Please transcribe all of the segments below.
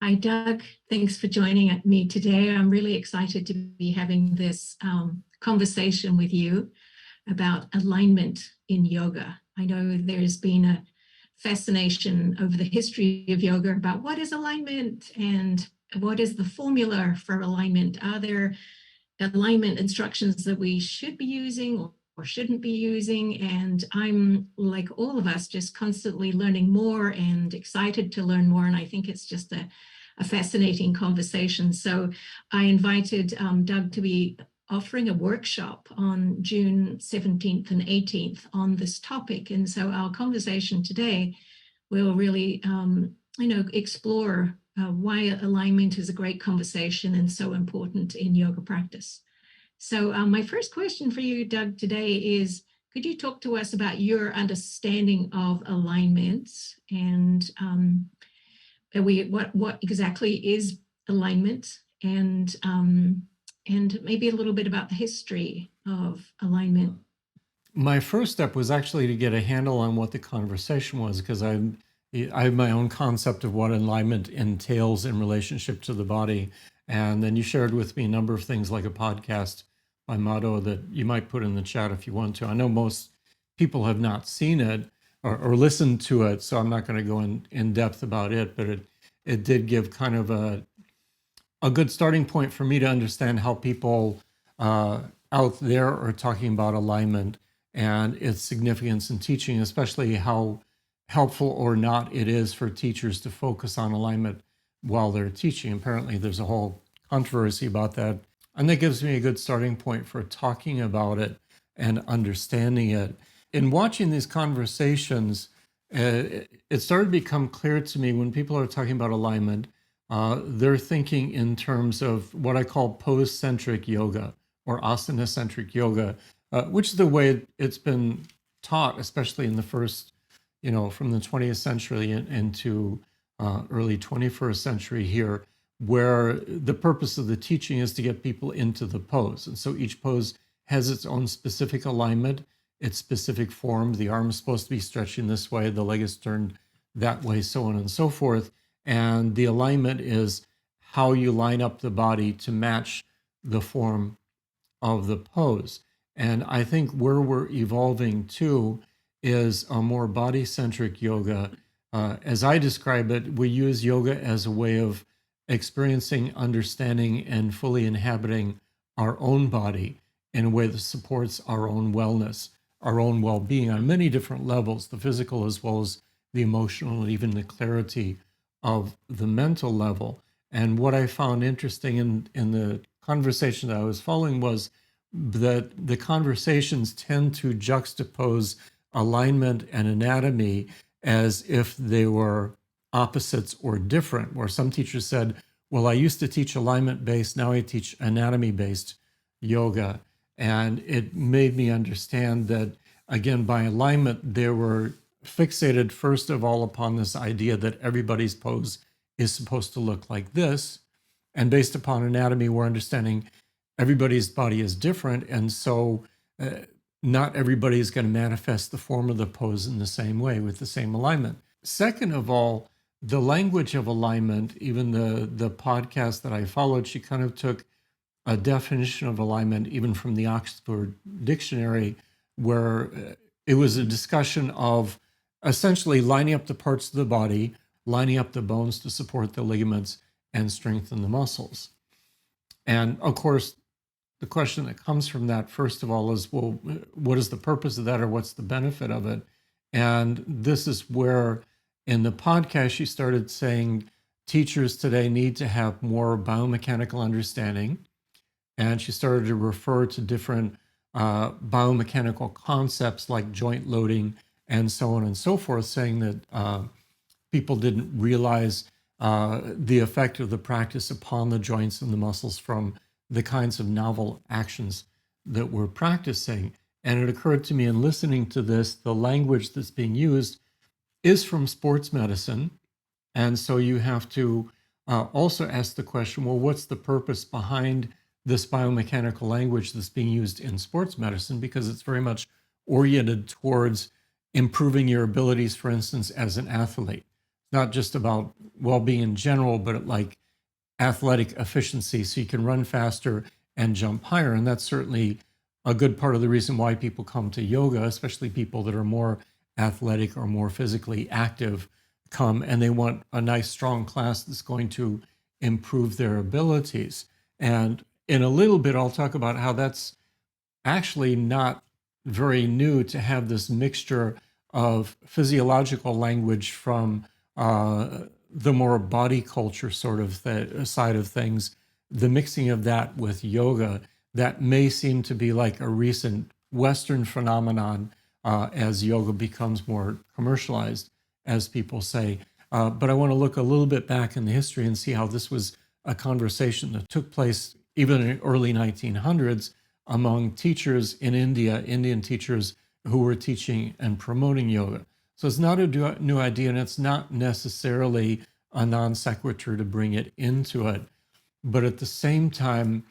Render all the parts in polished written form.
Hi, Doug. Thanks for joining me today. I'm really excited to be having this conversation with you about alignment in yoga. I know there's been a fascination over the history of yoga about what is alignment and what is the formula for alignment. Are there alignment instructions that we should be using or shouldn't be using? And I'm, like all of us, just constantly learning more and excited to learn more. And I think it's just a fascinating conversation. So I invited Doug to be offering a workshop on June 17th and 18th on this topic. And so our conversation today will really, explore why alignment is a great conversation and so important in yoga practice. So my first question for you, Doug, today is, could you talk to us about your understanding of alignment and what exactly is alignment, and maybe a little bit about the history of alignment? My first step was actually to get a handle on what the conversation was, because I have my own concept of what alignment entails in relationship to the body. And then you shared with me a number of things like a podcast by Motto that you might put in the chat if you want to. I know most people have not seen it or listened to it, so I'm not going to go in depth about it, but it did give kind of a good starting point for me to understand how people out there are talking about alignment and its significance in teaching, especially how helpful or not it is for teachers to focus on alignment while they're teaching. Apparently, there's a whole controversy about that. And that gives me a good starting point for talking about it and understanding it. In watching these conversations, it started to become clear to me when people are talking about alignment, they're thinking in terms of what I call pose-centric yoga or asana-centric yoga, which is the way it's been taught, especially in the first, from the 20th century into early 21st century here, where the purpose of the teaching is to get people into the pose. And so each pose has its own specific alignment, its specific form. The arm is supposed to be stretching this way, the leg is turned that way, so on and so forth. And the alignment is how you line up the body to match the form of the pose. And I think where we're evolving to is a more body-centric yoga. As I describe it, we use yoga as a way of experiencing, understanding, and fully inhabiting our own body in a way that supports our own wellness, our own well-being on many different levels, the physical as well as the emotional, and even the clarity of the mental level. And what I found interesting in the conversation that I was following was that the conversations tend to juxtapose alignment and anatomy as if they were opposites or different, where some teachers said, well, I used to teach alignment-based, now I teach anatomy-based yoga. And it made me understand that, again, by alignment, they were fixated first of all upon this idea that everybody's pose is supposed to look like this. And based upon anatomy, we're understanding everybody's body is different. And so not everybody is going to manifest the form of the pose in the same way with the same alignment. Second of all, the language of alignment, even the podcast that I followed, she kind of took a definition of alignment, even from the Oxford Dictionary, where it was a discussion of essentially lining up the parts of the body, lining up the bones to support the ligaments and strengthen the muscles. And of course, the question that comes from that, first of all, is, well, what is the purpose of that, or what's the benefit of it? And this is where, in the podcast, she started saying teachers today need to have more biomechanical understanding. And she started to refer to different biomechanical concepts like joint loading and so on and so forth, saying that people didn't realize the effect of the practice upon the joints and the muscles from the kinds of novel actions that we're practicing. And it occurred to me in listening to this, the language that's being used is from sports medicine. And so you have to also ask the question, well, what's the purpose behind this biomechanical language that's being used in sports medicine? Because it's very much oriented towards improving your abilities, for instance, as an athlete. not just about well-being in general, but like athletic efficiency, so you can run faster and jump higher. And that's certainly a good part of the reason why people come to yoga, especially people that are more athletic or more physically active come, and they want a nice strong class that's going to improve their abilities. And in a little bit, I'll talk about how that's actually not very new to have this mixture of physiological language from the more body culture sort of side of things, the mixing of that with yoga, that may seem to be like a recent Western phenomenon as yoga becomes more commercialized, as people say. But I want to look a little bit back in the history and see how this was a conversation that took place even in the early 1900s among teachers in India, Indian teachers who were teaching and promoting yoga. So it's not a new idea, and it's not necessarily a non sequitur to bring it into it. But at the same time,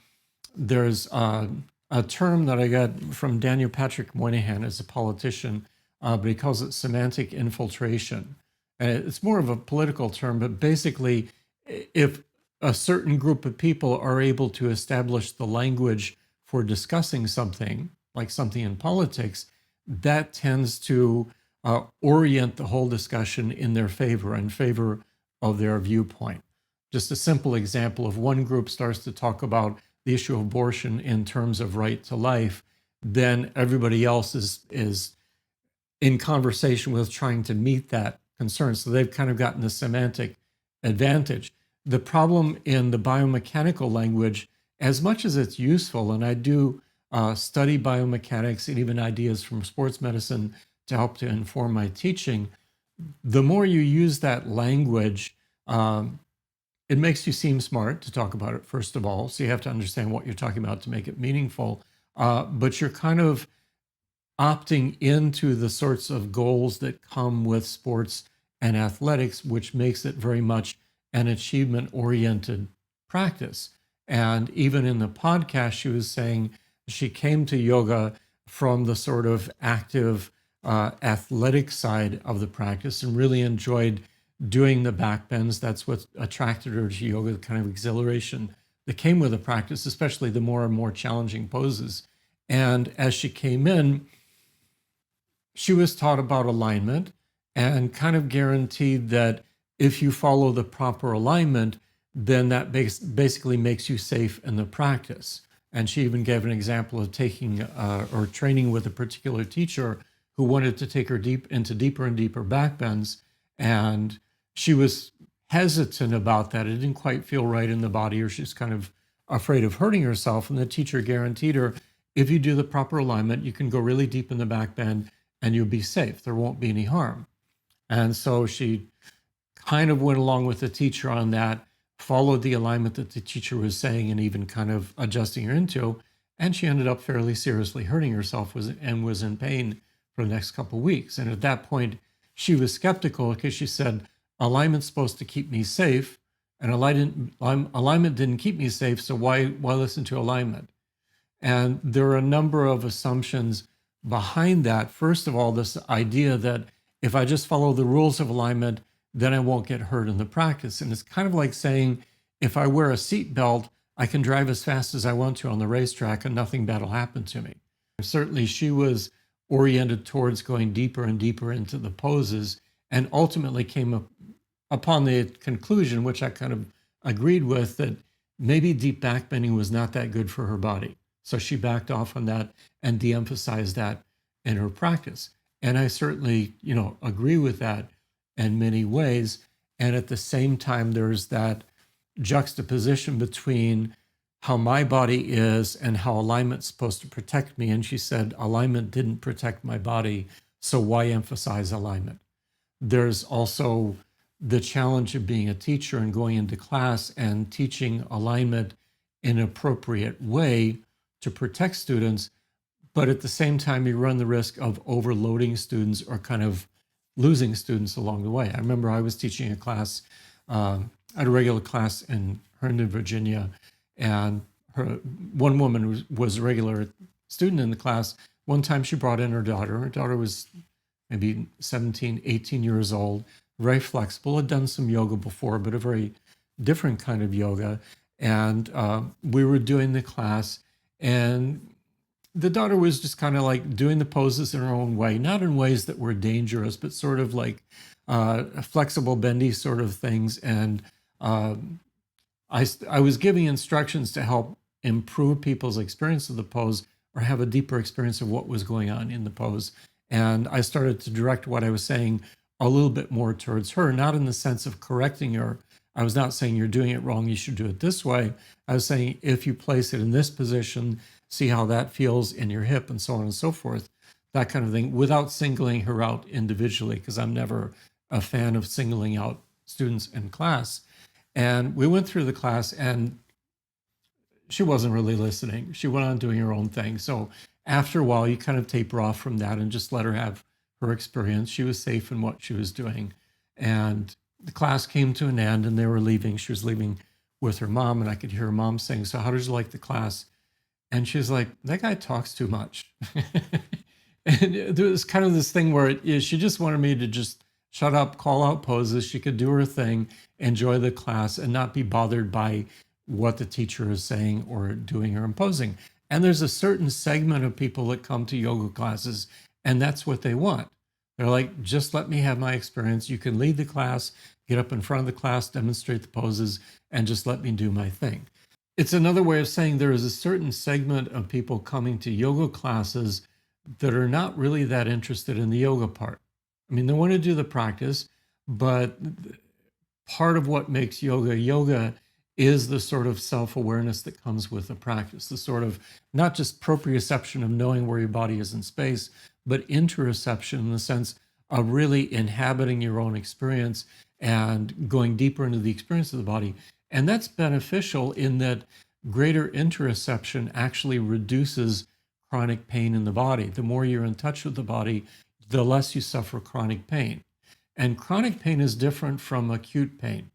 there's a term that I got from Daniel Patrick Moynihan as a politician, but he calls it semantic infiltration. And it's more of a political term, but basically, if a certain group of people are able to establish the language for discussing something, like something in politics, that tends to orient the whole discussion in their favor, in favor of their viewpoint. Just a simple example: of one group starts to talk about the issue of abortion in terms of right to life, then everybody else is in conversation with trying to meet that concern. So they've kind of gotten the semantic advantage. The problem in the biomechanical language, as much as it's useful, and I do study biomechanics and even ideas from sports medicine to help to inform my teaching, the more you use that language, it makes you seem smart to talk about it, first of all. So you have to understand what you're talking about to make it meaningful. But you're kind of opting into the sorts of goals that come with sports and athletics, which makes it very much an achievement-oriented practice. And even in the podcast, she was saying she came to yoga from the sort of active athletic side of the practice and really enjoyed doing the back bends. That's what attracted her to yoga, the kind of exhilaration that came with the practice, especially the more and more challenging poses. And as she came in, she was taught about alignment and kind of guaranteed that if you follow the proper alignment, then that basically makes you safe in the practice. And she even gave an example of taking or training with a particular teacher who wanted to take her into deeper and deeper back bends. And she was hesitant about that. It didn't quite feel right in the body, or she's kind of afraid of hurting herself. And the teacher guaranteed her, if you do the proper alignment, you can go really deep in the back bend and you'll be safe. There won't be any harm. And so she kind of went along with the teacher on that, followed the alignment that the teacher was saying and even kind of adjusting her into. And she ended up fairly seriously hurting herself and was in pain for the next couple of weeks. And at that point, she was skeptical because she said, alignment's supposed to keep me safe, and alignment didn't keep me safe, so why listen to alignment? And there are a number of assumptions behind that. First of all, this idea that if I just follow the rules of alignment, then I won't get hurt in the practice. And it's kind of like saying, if I wear a seatbelt, I can drive as fast as I want to on the racetrack and nothing bad will happen to me. Certainly she was oriented towards going deeper and deeper into the poses, and ultimately came upon the conclusion, which I kind of agreed with, that maybe deep back bending was not that good for her body. So she backed off on that and de-emphasized that in her practice. And I certainly, agree with that in many ways. And at the same time, there's that juxtaposition between how my body is and how alignment's supposed to protect me. And she said, alignment didn't protect my body, so why emphasize alignment? There's also the challenge of being a teacher and going into class and teaching alignment in an appropriate way to protect students. But at the same time, you run the risk of overloading students or kind of losing students along the way. I remember I was teaching a class, at a regular class in Herndon, Virginia, and one woman was a regular student in the class. One time she brought in her daughter. Her daughter was maybe 17, 18 years old. very flexible, had done some yoga before, but a very different kind of yoga. And we were doing the class, and the daughter was just kind of like doing the poses in her own way, not in ways that were dangerous, but sort of like flexible, bendy sort of things. And I was giving instructions to help improve people's experience of the pose or have a deeper experience of what was going on in the pose. And I started to direct what I was saying a little bit more towards her, not in the sense of correcting her. I was not saying you're doing it wrong, you should do it this way. I was saying if you place it in this position, see how that feels in your hip and so on and so forth, that kind of thing, without singling her out individually, because I'm never a fan of singling out students in class. And we went through the class and she wasn't really listening. She went on doing her own thing. So after a while, you kind of taper off from that and just let her have her experience. She was safe in what she was doing. And the class came to an end and they were leaving. She was leaving with her mom, and I could hear her mom saying, "So how did you like the class?" And she's like, "That guy talks too much." And there was kind of this thing where she just wanted me to just shut up, call out poses. She could do her thing, enjoy the class, and not be bothered by what the teacher is saying or doing or imposing. And there's a certain segment of people that come to yoga classes, and that's what they want. They're like, just let me have my experience. You can lead the class, get up in front of the class, demonstrate the poses, and just let me do my thing. It's another way of saying there is a certain segment of people coming to yoga classes that are not really that interested in the yoga part. I mean, they want to do the practice, but part of what makes yoga is the sort of self-awareness that comes with the practice, the sort of not just proprioception of knowing where your body is in space, but interoception in the sense of really inhabiting your own experience and going deeper into the experience of the body. And that's beneficial in that greater interoception actually reduces chronic pain in the body. The more you're in touch with the body, the less you suffer chronic pain. And chronic pain is different from acute pain.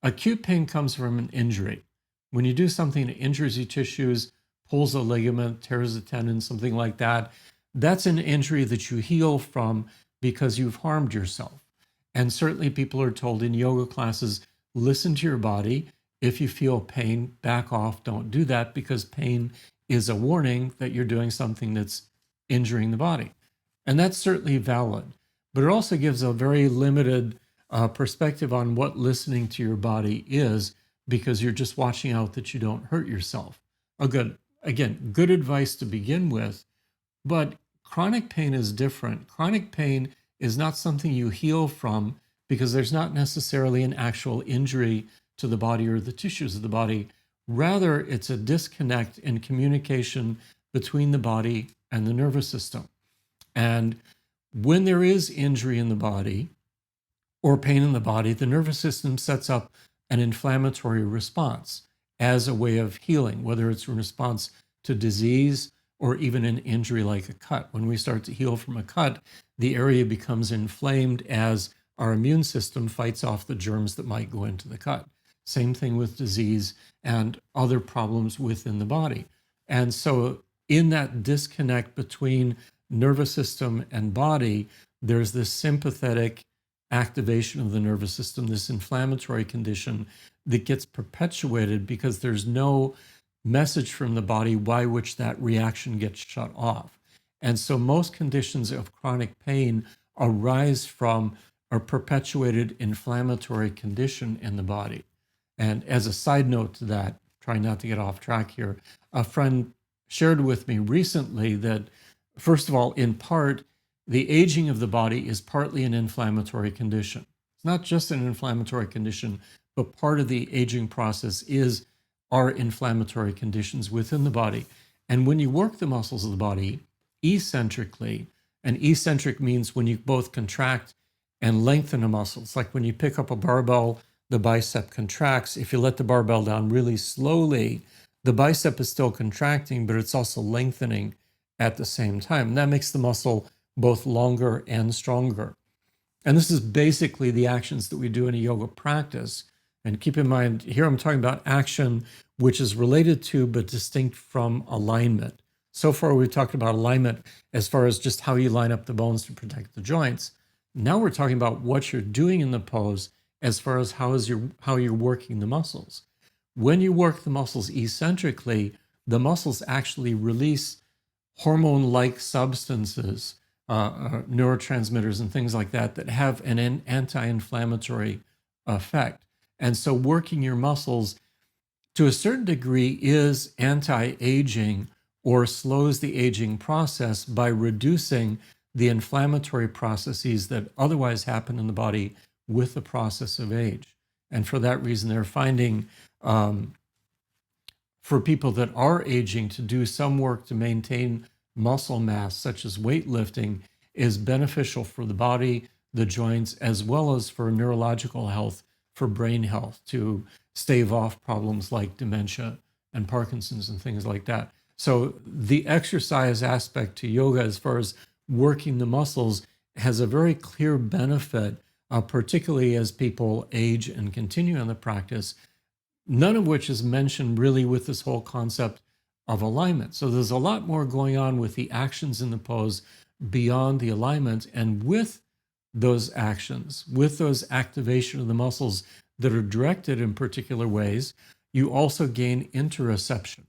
Acute pain comes from an injury. When you do something that injures your tissues, pulls a ligament, tears a tendon, something like that, that's an injury that you heal from because you've harmed yourself. And certainly people are told in yoga classes, listen to your body. If you feel pain, back off, don't do that, because pain is a warning that you're doing something that's injuring the body. And that's certainly valid. But it also gives a very limited perspective on what listening to your body is, because you're just watching out that you don't hurt yourself. Good advice to begin with, but chronic pain is different. Chronic pain is not something you heal from because there's not necessarily an actual injury to the body or the tissues of the body. Rather, it's a disconnect in communication between the body and the nervous system. And when there is injury in the body or pain in the body, the nervous system sets up an inflammatory response as a way of healing, whether it's a response to disease or even an injury like a cut. When we start to heal from a cut, the area becomes inflamed as our immune system fights off the germs that might go into the cut. Same thing with disease and other problems within the body. And so in that disconnect between nervous system and body, there's this sympathetic activation of the nervous system, this inflammatory condition that gets perpetuated because there's no message from the body by which that reaction gets shut off. And so most conditions of chronic pain arise from a perpetuated inflammatory condition in the body. And as a side note to that, trying not to get off track here, a friend shared with me recently that, first of all, in part, the aging of the body is partly an inflammatory condition. It's not just an inflammatory condition, but part of the aging process are inflammatory conditions within the body. And when you work the muscles of the body eccentrically, and eccentric means when you both contract and lengthen a muscle. It's like when you pick up a barbell, the bicep contracts. If you let the barbell down really slowly, the bicep is still contracting, but it's also lengthening at the same time. And that makes the muscle both longer and stronger. And this is basically the actions that we do in a yoga practice. And keep in mind, here I'm talking about action, which is related to but distinct from alignment. So far, we've talked about alignment as far as just how you line up the bones to protect the joints. Now we're talking about what you're doing in the pose as far as how you're working the muscles. When you work the muscles eccentrically, the muscles actually release hormone-like substances, neurotransmitters and things like that, that have an anti-inflammatory effect. And so working your muscles to a certain degree is anti-aging or slows the aging process by reducing the inflammatory processes that otherwise happen in the body with the process of age. And for that reason, they're finding for people that are aging to do some work to maintain muscle mass, such as weightlifting, is beneficial for the body, the joints, as well as for neurological health, for brain health, to stave off problems like dementia and Parkinson's and things like that. So the exercise aspect to yoga, as far as working the muscles, has a very clear benefit, particularly as people age and continue in the practice, none of which is mentioned really with this whole concept of alignment. So there's a lot more going on with the actions in the pose beyond the alignment. And with those actions, with those activation of the muscles that are directed in particular ways, you also gain interoception,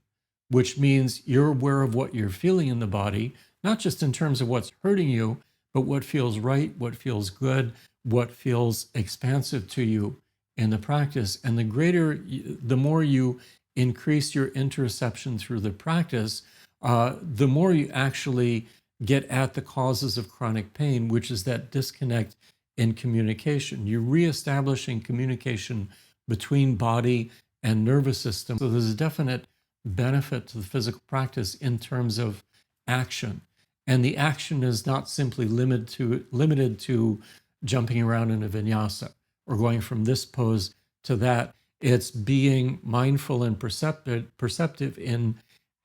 which means you're aware of what you're feeling in the body, not just in terms of what's hurting you, but what feels right, what feels good, what feels expansive to you in the practice. And the more you increase your interoception through the practice, the more you actually get at the causes of chronic pain, which is that disconnect in communication. You're reestablishing communication between body and nervous system. So there's a definite benefit to the physical practice in terms of action. And the action is not simply limited to jumping around in a vinyasa or going from this pose to that. It's being mindful and perceptive in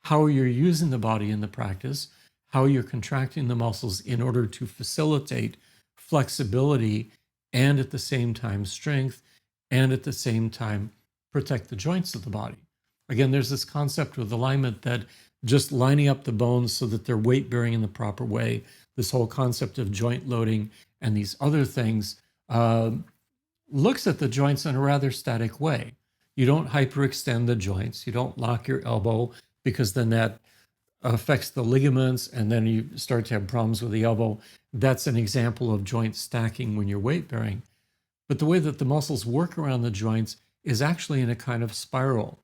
how you're using the body in the practice, how you're contracting the muscles in order to facilitate flexibility and at the same time strength, and at the same time protect the joints of the body. Again, there's this concept with alignment that just lining up the bones so that they're weight bearing in the proper way, this whole concept of joint loading and these other things, looks at the joints in a rather static way. You don't hyperextend the joints. You don't lock your elbow, because then that affects the ligaments and then you start to have problems with the elbow. That's an example of joint stacking when you're weight bearing. But the way that the muscles work around the joints is actually in a kind of spiral.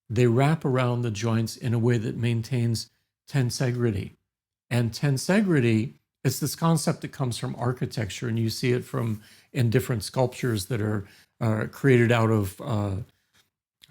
They wrap around the joints in a way that maintains tensegrity. And tensegrity is this concept that comes from architecture, and you see it in different sculptures that are created out of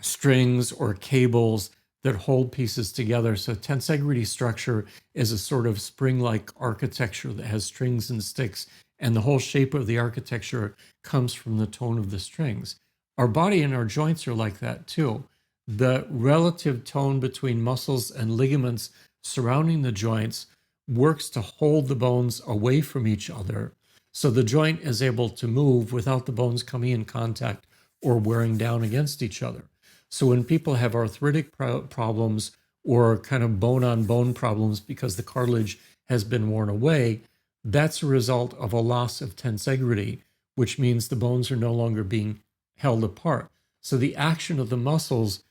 strings or cables that hold pieces together. So tensegrity structure is a sort of spring-like architecture that has strings and sticks, and the whole shape of the architecture comes from the tone of the strings. Our body and our joints are like that too. The relative tone between muscles and ligaments surrounding the joints works to hold the bones away from each other, so the joint is able to move without the bones coming in contact or wearing down against each other. So when people have arthritic problems or kind of bone-on-bone problems because the cartilage has been worn away, that's a result of a loss of tensegrity, which means the bones are no longer being held apart. So the action of the muscles,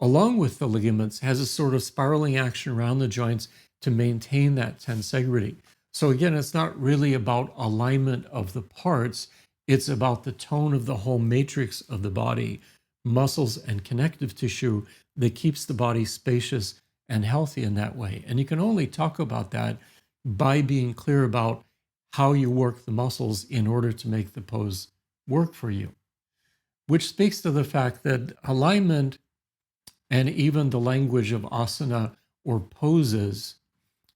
along with the ligaments, has a sort of spiraling action around the joints to maintain that tensegrity. So again, it's not really about alignment of the parts. It's about the tone of the whole matrix of the body, muscles and connective tissue, that keeps the body spacious and healthy in that way. And you can only talk about that by being clear about how you work the muscles in order to make the pose work for you. Which speaks to the fact that alignment and even the language of asana or poses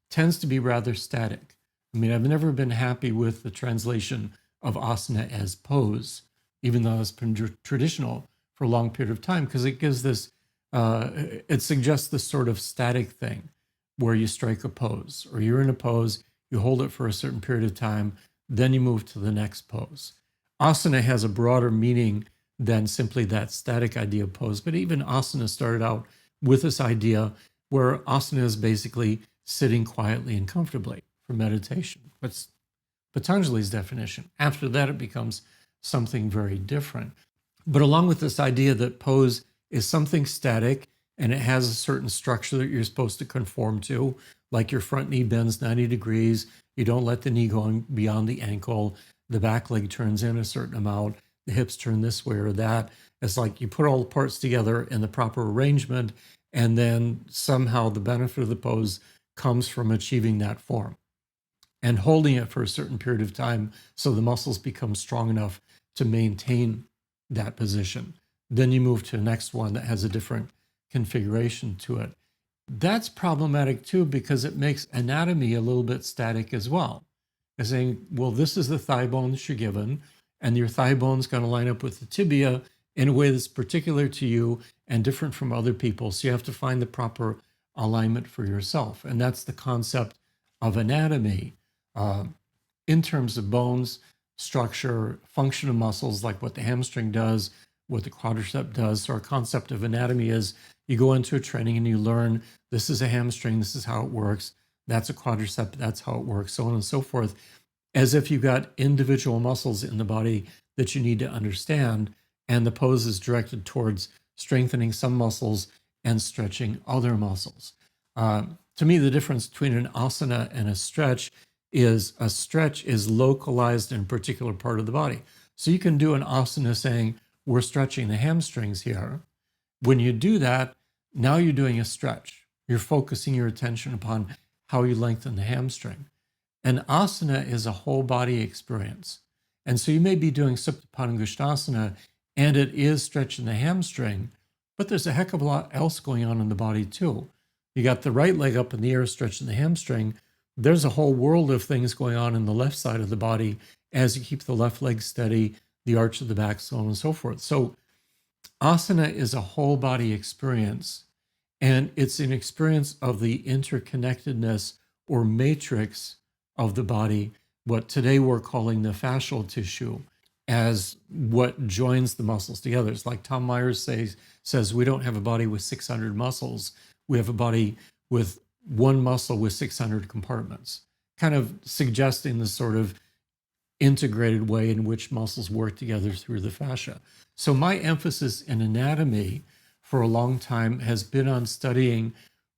tends to be rather static. I mean, I've never been happy with the translation of asana as pose, even though it's been traditional for a long period of time, because it gives this, it suggests this sort of static thing where you strike a pose, or you're in a pose, you hold it for a certain period of time, then you move to the next pose. Asana has a broader meaning than simply that static idea of pose, but even asana started out with this idea where asana is basically sitting quietly and comfortably for meditation. But Patanjali's definition. After that, it becomes something very different. But along with this idea that pose is something static and it has a certain structure that you're supposed to conform to, like your front knee bends 90 degrees, you don't let the knee go beyond the ankle, the back leg turns in a certain amount, the hips turn this way or that. It's like you put all the parts together in the proper arrangement, and then somehow the benefit of the pose comes from achieving that form and holding it for a certain period of time so the muscles become strong enough to maintain that position. Then you move to the next one that has a different configuration to it. That's problematic too, because it makes anatomy a little bit static as well. As saying, well, this is the thigh bone that you're given, and your thigh bone's going to line up with the tibia in a way that's particular to you and different from other people. So you have to find the proper alignment for yourself. And that's the concept of anatomy. In terms of bones, structure, function of muscles, like what the hamstring does, what the quadricep does. So our concept of anatomy is you go into a training and you learn this is a hamstring, this is how it works, that's a quadricep, that's how it works, so on and so forth, as if you've got individual muscles in the body that you need to understand, and the pose is directed towards strengthening some muscles and stretching other muscles. To me, the difference between an asana and a stretch is localized in a particular part of the body. So you can do an asana saying, we're stretching the hamstrings here. When you do that, now you're doing a stretch. You're focusing your attention upon how you lengthen the hamstring. An asana is a whole body experience. And so you may be doing Supta Padangusthasana and it is stretching the hamstring, but there's a heck of a lot else going on in the body too. You got the right leg up in the air stretching the hamstring. There's a whole world of things going on in the left side of the body as you keep the left leg steady, the arch of the back, so on and so forth. So asana is a whole body experience, and it's an experience of the interconnectedness or matrix of the body, what today we're calling the fascial tissue, as what joins the muscles together. It's like Tom Myers says, we don't have a body with 600 muscles. We have a body with one muscle with 600 compartments, kind of suggesting the sort of integrated way in which muscles work together through the fascia. So my emphasis in anatomy for a long time has been on studying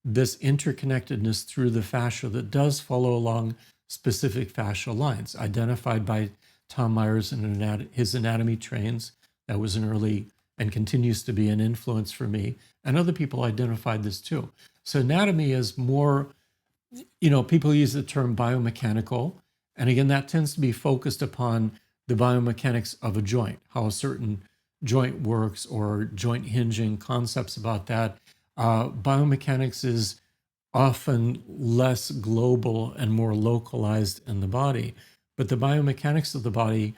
this interconnectedness through the fascia that does follow along specific fascial lines identified by Tom Myers in his anatomy trains. That was an early and continues to be an influence for me. And other people identified this too. So anatomy is more, people use the term biomechanical. And again, that tends to be focused upon the biomechanics of a joint, how a certain joint works or joint hinging, concepts about that. Biomechanics is often less global and more localized in the body. But the biomechanics of the body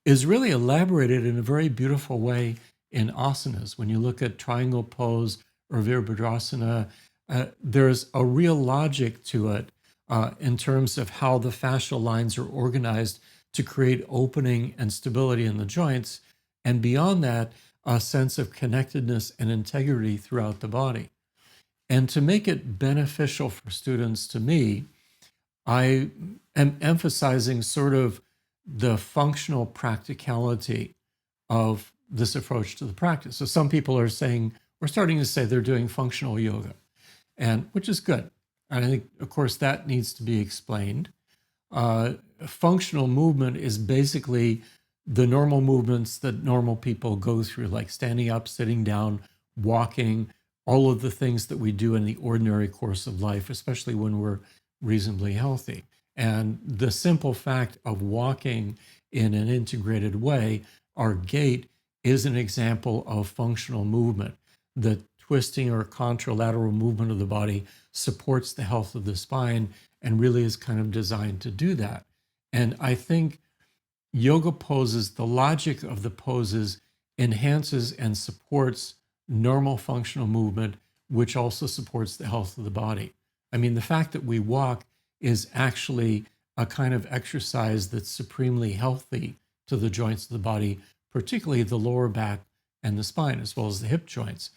is really elaborated in a very beautiful way in asanas. When you look at triangle pose or Virabhadrasana, there's a real logic to it in terms of how the fascial lines are organized to create opening and stability in the joints. And beyond that, a sense of connectedness and integrity throughout the body. And to make it beneficial for students, to me, I am emphasizing sort of the functional practicality of this approach to the practice. So some people are saying, we're starting to say they're doing functional yoga, and which is good. And I think, of course, that needs to be explained. Functional movement is basically the normal movements that normal people go through, like standing up, sitting down, walking, all of the things that we do in the ordinary course of life, especially when we're reasonably healthy. And the simple fact of walking in an integrated way, our gait is an example of functional movement. The twisting or contralateral movement of the body supports the health of the spine and really is kind of designed to do that. And I think yoga poses, the logic of the poses enhances and supports normal functional movement, which also supports the health of the body. I mean, the fact that we walk is actually a kind of exercise that's supremely healthy to the joints of the body, particularly the lower back and the spine, as well as the hip joints.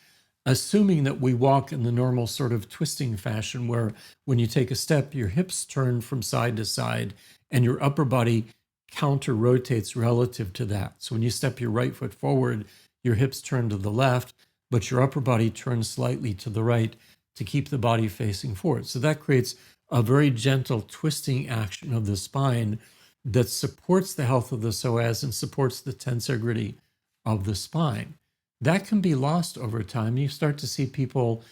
assuming that we walk in the normal sort of twisting fashion where when you take a step, your hips turn from side to side and your upper body counter rotates relative to that. So when you step your right foot forward, your hips turn to the left, but your upper body turns slightly to the right to keep the body facing forward. So that creates a very gentle twisting action of the spine that supports the health of the psoas and supports the tensegrity of the spine. That can be lost over time. You start to see people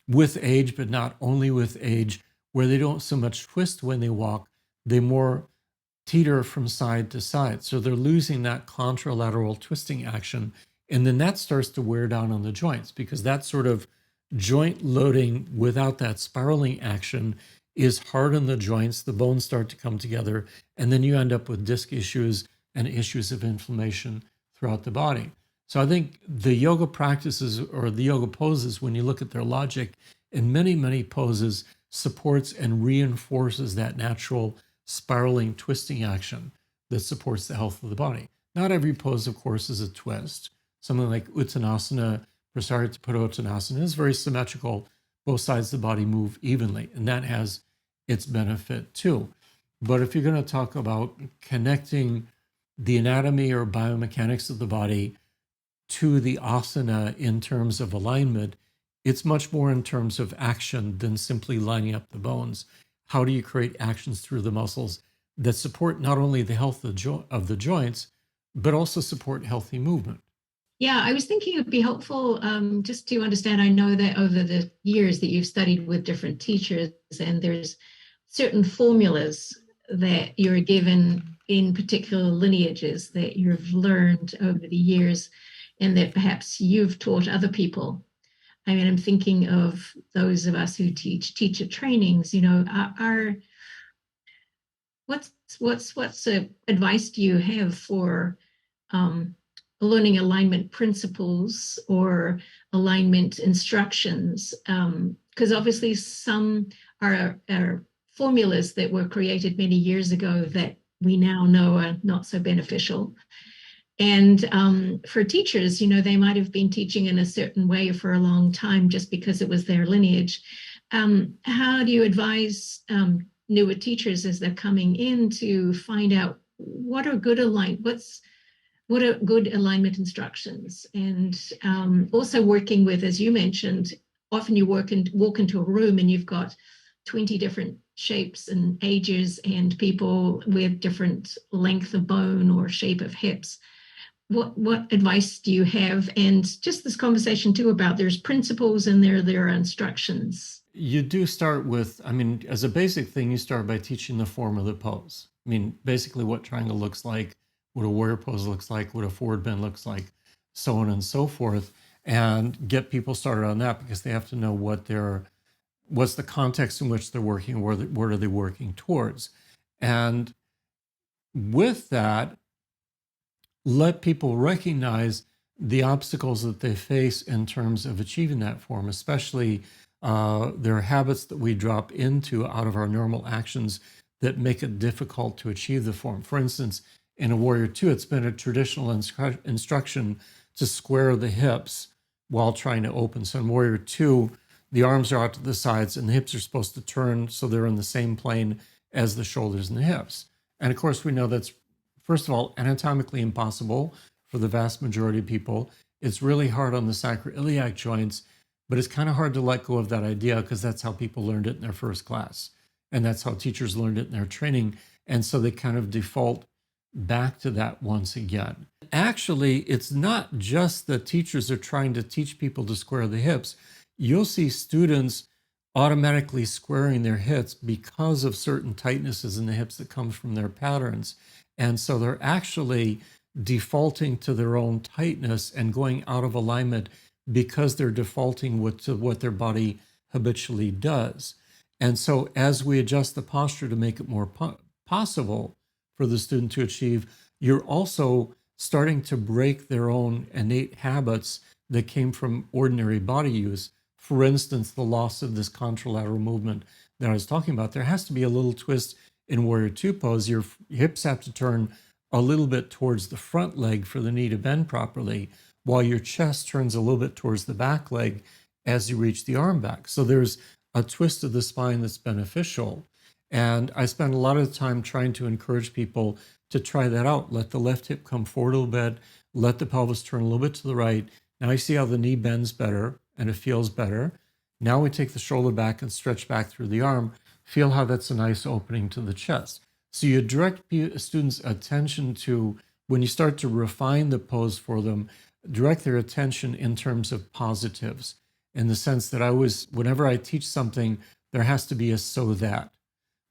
with age, but not only with age, where they don't so much twist when they walk, they more teeter from side to side. So they're losing that contralateral twisting action. And then that starts to wear down on the joints because that sort of joint loading without that spiraling action is hard on the joints. The bones start to come together, and then you end up with disc issues and issues of inflammation throughout the body. So I think the yoga practices or the yoga poses, when you look at their logic, in many, many poses, supports and reinforces that natural spiraling, twisting action that supports the health of the body. Not every pose, of course, is a twist. Something like Uttanasana, Prasarita Padottanasana is very symmetrical. Both sides of the body move evenly, and that has its benefit too. But if you're going to talk about connecting the anatomy or biomechanics of the body to the asana in terms of alignment, it's much more in terms of action than simply lining up the bones. How do you create actions through the muscles that support not only the health of the joints, but also support healthy movement? Yeah, I was thinking it would be helpful just to understand. I know that over the years that you've studied with different teachers, and there's certain formulas that you're given in particular lineages that you've learned over the years and that perhaps you've taught other people. I mean, I'm thinking of those of us who teach teacher trainings, what's advice do you have for learning alignment principles or alignment instructions? Because obviously some are formulas that were created many years ago that we now know are not so beneficial. And for teachers, they might have been teaching in a certain way for a long time just because it was their lineage. How do you advise newer teachers as they're coming in to find out what are good alignment instructions? And also working with, as you mentioned, often you walk into a room and you've got 20 different shapes and ages and people with different length of bone or shape of hips. What advice do you have? And just this conversation too about there's principles and there are instructions. You do start with, as a basic thing, you start by teaching the form of the pose. Basically what triangle looks like, what a warrior pose looks like, what a forward bend looks like, so on and so forth, and get people started on that because they have to know what's the context in which they're working, what are they working towards. And with that, let people recognize the obstacles that they face in terms of achieving that form, especially there are habits that we drop into out of our normal actions that make it difficult to achieve the form. For instance, in a Warrior Two, it's been a traditional instruction to square the hips while trying to open. So in Warrior Two, the arms are out to the sides and the hips are supposed to turn so they're in the same plane as the shoulders and the hips. And of course, we know that's, first of all, anatomically impossible for the vast majority of people. It's really hard on the sacroiliac joints, but it's kind of hard to let go of that idea because that's how people learned it in their first class. And that's how teachers learned it in their training. And so they kind of default back to that once again. Actually, it's not just that teachers are trying to teach people to square the hips. You'll see students automatically squaring their hips because of certain tightnesses in the hips that comes from their patterns. And so they're actually defaulting to their own tightness and going out of alignment because they're defaulting to what their body habitually does. And so as we adjust the posture to make it more possible for the student to achieve, you're also starting to break their own innate habits that came from ordinary body use. For instance, the loss of this contralateral movement that I was talking about. There has to be a little twist in Warrior Two pose. Your hips have to turn a little bit towards the front leg for the knee to bend properly. while your chest turns a little bit towards the back leg as you reach the arm back. So there's a twist of the spine that's beneficial. And I spend a lot of time trying to encourage people to try that out. Let the left hip come forward a little bit, let the pelvis turn a little bit to the right. Now you see how the knee bends better and it feels better. Now we take the shoulder back and stretch back through the arm. Feel how that's a nice opening to the chest. So you direct students' attention to, when you start to refine the pose for them, direct their attention in terms of positives, in the sense that whenever I teach something, there has to be a so that,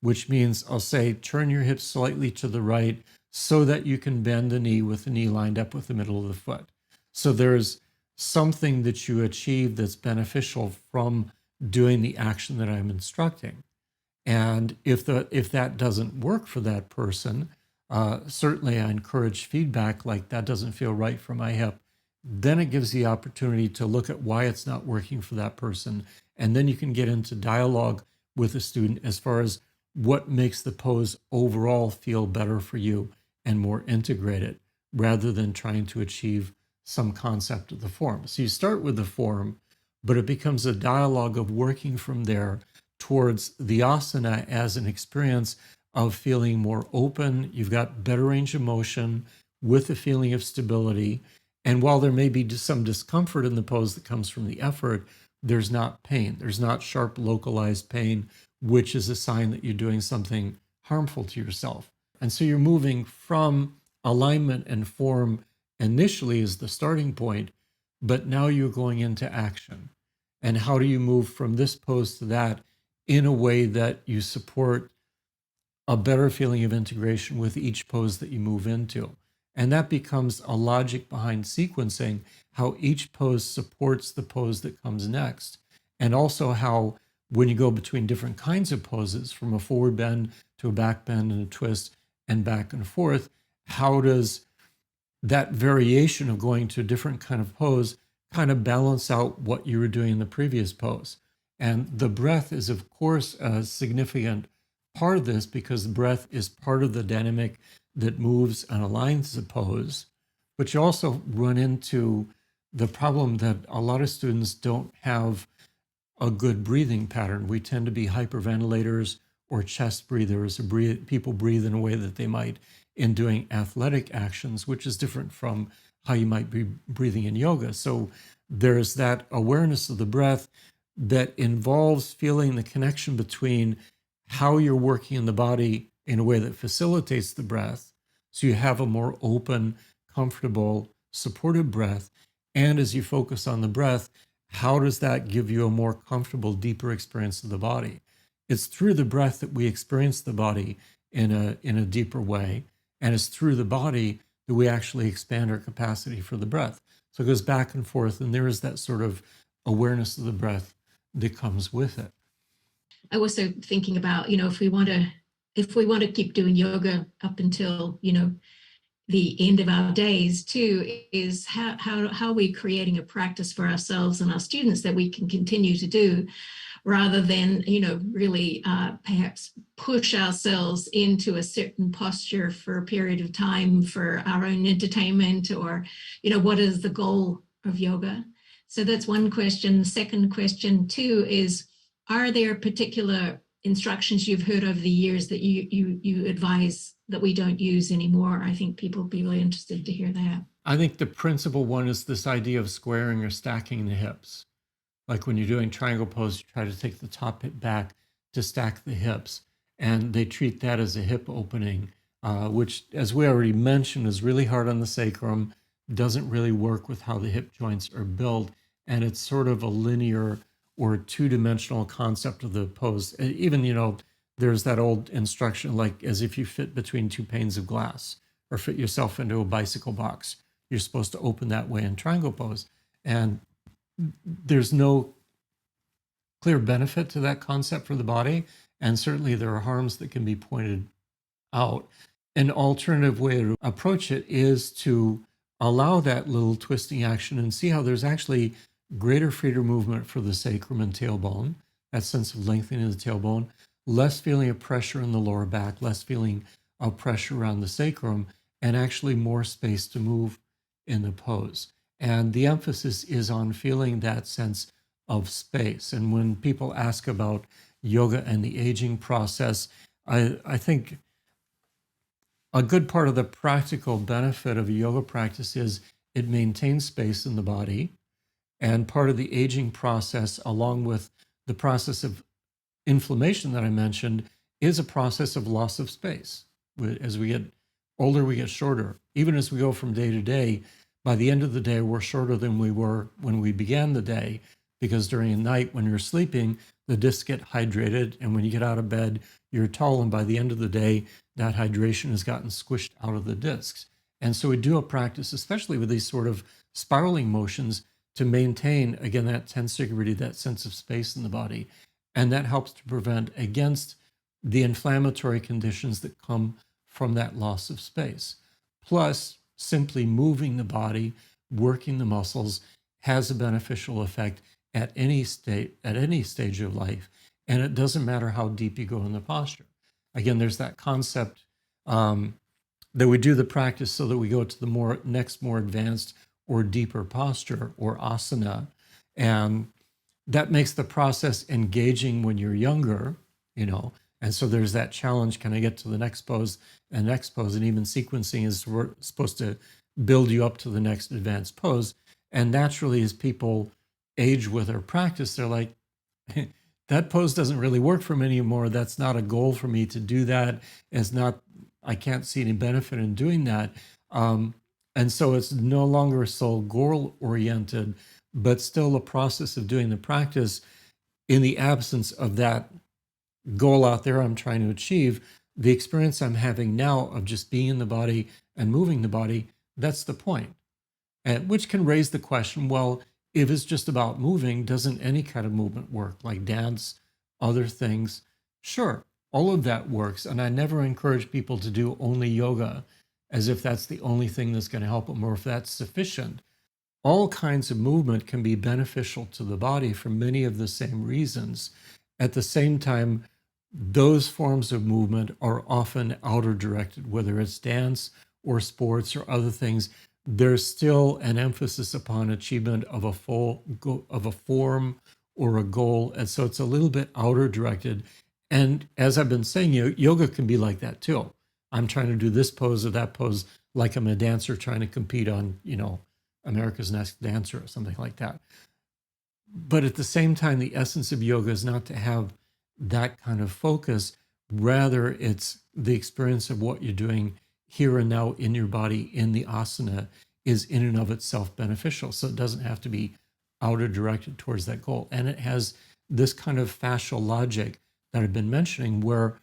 which means I'll say, turn your hips slightly to the right so that you can bend the knee with the knee lined up with the middle of the foot. So there's something that you achieve that's beneficial from doing the action that I'm instructing. And if that doesn't work for that person, certainly I encourage feedback like that doesn't feel right for my hip. Then it gives the opportunity to look at why it's not working for that person. And then you can get into dialogue with the student as far as what makes the pose overall feel better for you and more integrated, rather than trying to achieve some concept of the form. So you start with the form, but it becomes a dialogue of working from there towards the asana as an experience of feeling more open. You've got better range of motion with a feeling of stability. And while there may be some discomfort in the pose that comes from the effort, there's not pain. There's not sharp localized pain, which is a sign that you're doing something harmful to yourself. And so you're moving from alignment and form initially as the starting point, but now you're going into action. And how do you move from this pose to that in a way that you support a better feeling of integration with each pose that you move into? And that becomes a logic behind sequencing, how each pose supports the pose that comes next. And also how, when you go between different kinds of poses, from a forward bend to a back bend and a twist and back and forth, how does that variation of going to a different kind of pose kind of balance out what you were doing in the previous pose? And the breath is, of course, a significant part of this, because the breath is part of the dynamic that moves and aligns the pose. But you also run into the problem that a lot of students don't have a good breathing pattern. We tend to be hyperventilators or chest breathers, or people breathe in a way that they might in doing athletic actions, which is different from how you might be breathing in yoga. So there's that awareness of the breath that involves feeling the connection between how you're working in the body in a way that facilitates the breath, so you have a more open, comfortable, supportive breath. And as you focus on the breath, how does that give you a more comfortable, deeper experience of the body? It's through the breath that we experience the body in a deeper way. And it's through the body that we actually expand our capacity for the breath. So it goes back and forth, and there is that sort of awareness of the breath that comes with it. I was also thinking about, if we want to keep doing yoga up until, the end of our days too, is how are we creating a practice for ourselves and our students that we can continue to do, rather than, really perhaps push ourselves into a certain posture for a period of time for our own entertainment, or, what is the goal of yoga? So that's one question. The second question too is, are there particular instructions you've heard over the years that you advise that we don't use anymore? I think people would be really interested to hear that. I think the principal one is this idea of squaring or stacking the hips. Like when you're doing triangle pose, you try to take the top hip back to stack the hips. And they treat that as a hip opening, which, as we already mentioned, is really hard on the sacrum, doesn't really work with how the hip joints are built. And it's sort of a linear or two-dimensional concept of the pose. Even, there's that old instruction, like as if you fit between two panes of glass or fit yourself into a bicycle box. You're supposed to open that way in triangle pose. And there's no clear benefit to that concept for the body. And certainly there are harms that can be pointed out. An alternative way to approach it is to allow that little twisting action and see how there's actually greater freedom movement for the sacrum and tailbone, that sense of lengthening of the tailbone, less feeling of pressure in the lower back, less feeling of pressure around the sacrum, and actually more space to move in the pose. And the emphasis is on feeling that sense of space. And when people ask about yoga and the aging process, I think a good part of the practical benefit of a yoga practice is it maintains space in the body. And part of the aging process, along with the process of inflammation that I mentioned, is a process of loss of space. As we get older, we get shorter. Even as we go from day to day, by the end of the day, we're shorter than we were when we began the day, because during the night when you're sleeping, the discs get hydrated. And when you get out of bed, you're tall. And by the end of the day, that hydration has gotten squished out of the discs. And so we do a practice, especially with these sort of spiraling motions, to maintain, again, that tensegrity, that sense of space in the body. And that helps to prevent against the inflammatory conditions that come from that loss of space. Plus, simply moving the body, working the muscles, has a beneficial effect at any stage of life. And it doesn't matter how deep you go in the posture. Again, there's that concept that we do the practice so that we go to the next more advanced or deeper posture or asana. And that makes the process engaging when you're younger, and so there's that challenge. Can I get to the next pose and next pose? And even sequencing is supposed to build you up to the next advanced pose. And naturally, as people age with their practice, they're like, that pose doesn't really work for me anymore. That's not a goal for me to do that. I can't see any benefit in doing that. And so it's no longer so goal oriented, but still a process of doing the practice in the absence of that goal out there I'm trying to achieve. The experience I'm having now of just being in the body and moving the body, that's the point. And which can raise the question, well, if it's just about moving, doesn't any kind of movement work, like dance, other things? Sure, all of that works. And I never encourage people to do only yoga as if that's the only thing that's going to help them or if that's sufficient. All kinds of movement can be beneficial to the body for many of the same reasons. At the same time, those forms of movement are often outer directed, whether it's dance or sports or other things. There's still an emphasis upon achievement of a form or a goal. And so it's a little bit outer directed. And as I've been saying, yoga can be like that too. I'm trying to do this pose or that pose, like I'm a dancer trying to compete on, America's Next Dancer or something like that. But at the same time, the essence of yoga is not to have that kind of focus. Rather, it's the experience of what you're doing here and now in your body in the asana is in and of itself beneficial. So it doesn't have to be outer directed towards that goal. And it has this kind of fascial logic that I've been mentioning, where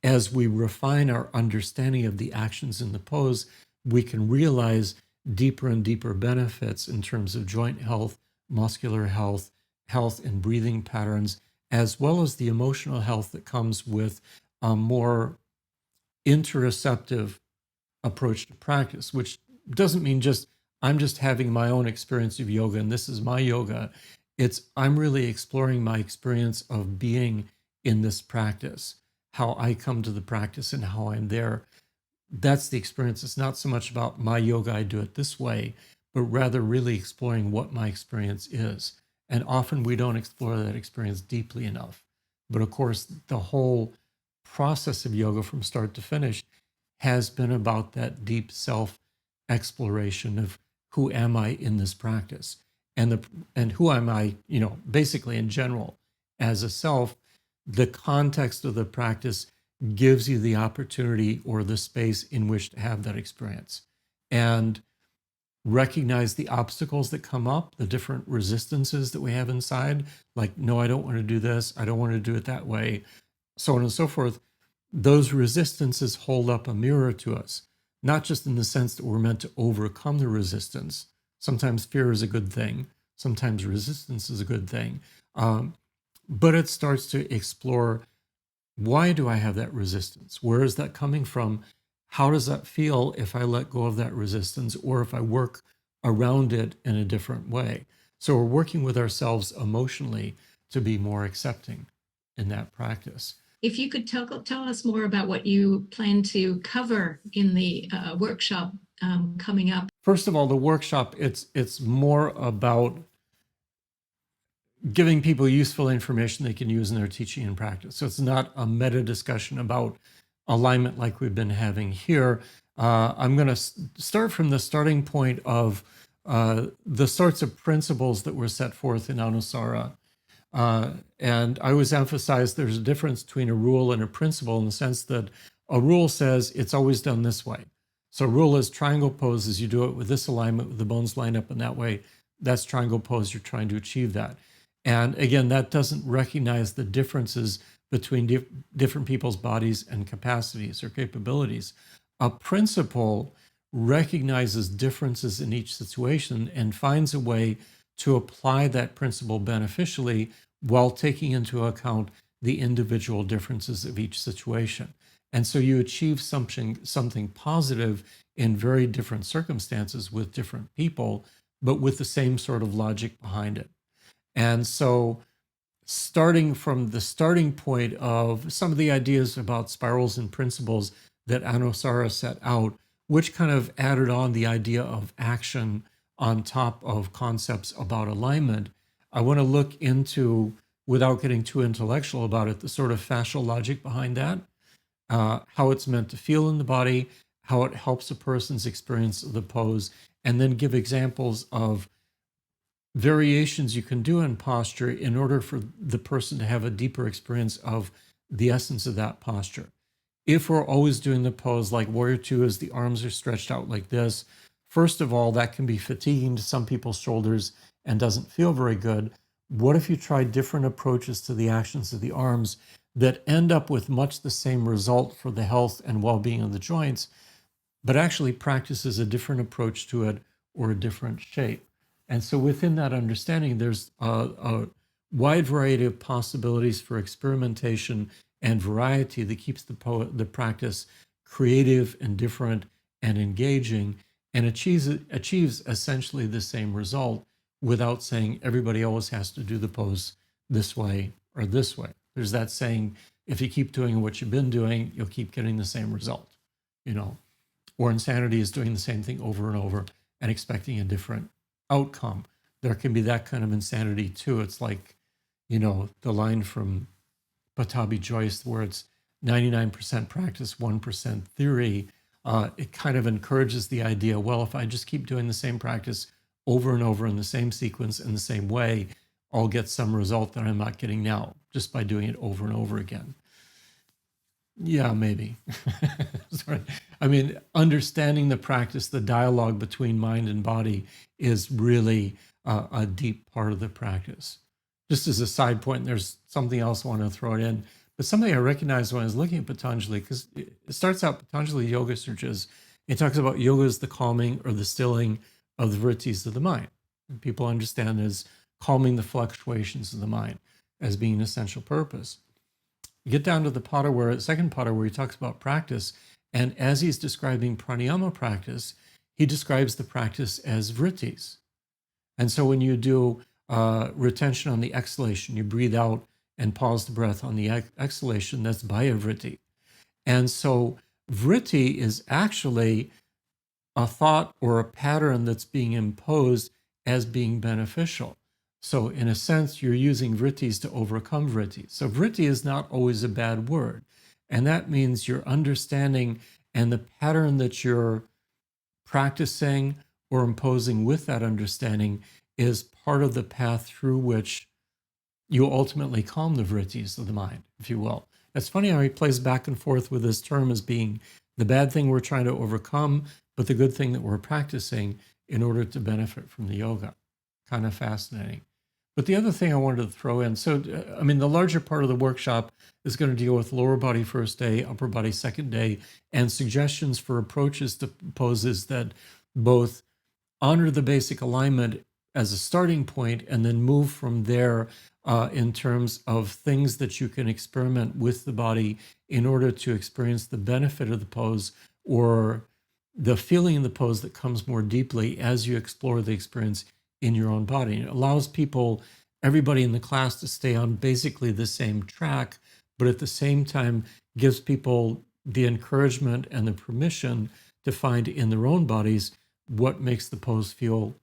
as we refine our understanding of the actions in the pose, we can realize deeper and deeper benefits in terms of joint health, muscular health, health in breathing patterns, as well as the emotional health that comes with a more interoceptive approach to practice, which doesn't mean I'm just having my own experience of yoga and this is my yoga. I'm really exploring my experience of being in this practice, how I come to the practice and how I'm there. That's the experience. It's not so much about my yoga, I do it this way, but rather really exploring what my experience is. And often we don't explore that experience deeply enough. But of course, the whole process of yoga from start to finish has been about that deep self exploration of who am I in this practice, and who am I, basically in general as a self. The context of the practice gives you the opportunity or the space in which to have that experience and recognize the obstacles that come up, the different resistances that we have inside, like, no, I don't want to do this, I don't want to do it that way, so on and so forth. Those resistances hold up a mirror to us, not just in the sense that we're meant to overcome the resistance. Sometimes fear is a good thing, sometimes resistance is a good thing, but it starts to explore, why do I have that resistance? Where is that coming from? How does that feel if I let go of that resistance or if I work around it in a different way? So we're working with ourselves emotionally to be more accepting in that practice. If you could tell us more about what you plan to cover in the workshop coming up. first of all, the workshop, it's more about giving people useful information they can use in their teaching and practice. So it's not a meta discussion about alignment like we've been having here. I'm going to start from the starting point of the sorts of principles that were set forth in Anusara. And I always emphasize there's a difference between a rule and a principle in the sense that a rule says it's always done this way. So a rule is triangle poses, you do it with this alignment, with the bones lined up in that way. That's triangle pose, you're trying to achieve that. And again, that doesn't recognize the differences between different people's bodies and capacities or capabilities. A principle recognizes differences in each situation and finds a way to apply that principle beneficially while taking into account the individual differences of each situation. And so you achieve something positive in very different circumstances with different people, but with the same sort of logic behind it. And so starting from the starting point of some of the ideas about spirals and principles that Anusara set out, which kind of added on the idea of action on top of concepts about alignment, I want to look into, without getting too intellectual about it, the sort of fascial logic behind that, how it's meant to feel in the body, how it helps a person's experience of the pose, and then give examples of variations you can do in posture in order for the person to have a deeper experience of the essence of that posture. If we're always doing the pose like Warrior Two, as the arms are stretched out like this, first of all, that can be fatiguing to some people's shoulders and doesn't feel very good. What if you try different approaches to the actions of the arms that end up with much the same result for the health and well-being of the joints, but actually practices a different approach to it or a different shape? And so within that understanding, there's a wide variety of possibilities for experimentation and variety that keeps the practice creative and different and engaging, and achieves essentially the same result without saying everybody always has to do the pose this way or this way. There's that saying, if you keep doing what you've been doing, you'll keep getting the same result, or insanity is doing the same thing over and over and expecting a different outcome. There can be that kind of insanity too. It's like, the line from Patabi Joyce where it's 99% practice, 1% theory. It kind of encourages the idea, well, if I just keep doing the same practice over and over in the same sequence in the same way, I'll get some result that I'm not getting now just by doing it over and over again. Yeah, maybe. Sorry. I mean, understanding the practice, the dialogue between mind and body is really a deep part of the practice. Just as a side point, there's something else I want to throw it in, but something I recognized when I was looking at Patanjali, because it starts out Patanjali Yoga Sutras. It talks about yoga as the calming or the stilling of the vrittis of the mind. And people understand as calming the fluctuations of the mind as being an essential purpose. You get down to the second pada where he talks about practice, and as he's describing pranayama practice, he describes the practice as vrittis. And so when you do retention on the exhalation, you breathe out and pause the breath on the exhalation, that's bhaya vritti. And so vritti is actually a thought or a pattern that's being imposed as being beneficial. So in a sense, you're using vrittis to overcome vrittis. So vritti is not always a bad word. And that means your understanding and the pattern that you're practicing or imposing with that understanding is part of the path through which you ultimately calm the vrittis of the mind, if you will. It's funny how he plays back and forth with this term as being the bad thing we're trying to overcome, but the good thing that we're practicing in order to benefit from the yoga. Kind of fascinating. But the other thing I wanted to throw in, so, the larger part of the workshop is going to deal with lower body first day, upper body second day, and suggestions for approaches to poses that both honor the basic alignment as a starting point and then move from there in terms of things that you can experiment with the body in order to experience the benefit of the pose or the feeling in the pose that comes more deeply as you explore the experience in your own body. It allows everybody in the class to stay on basically the same track, but at the same time gives people the encouragement and the permission to find in their own bodies what makes the pose feel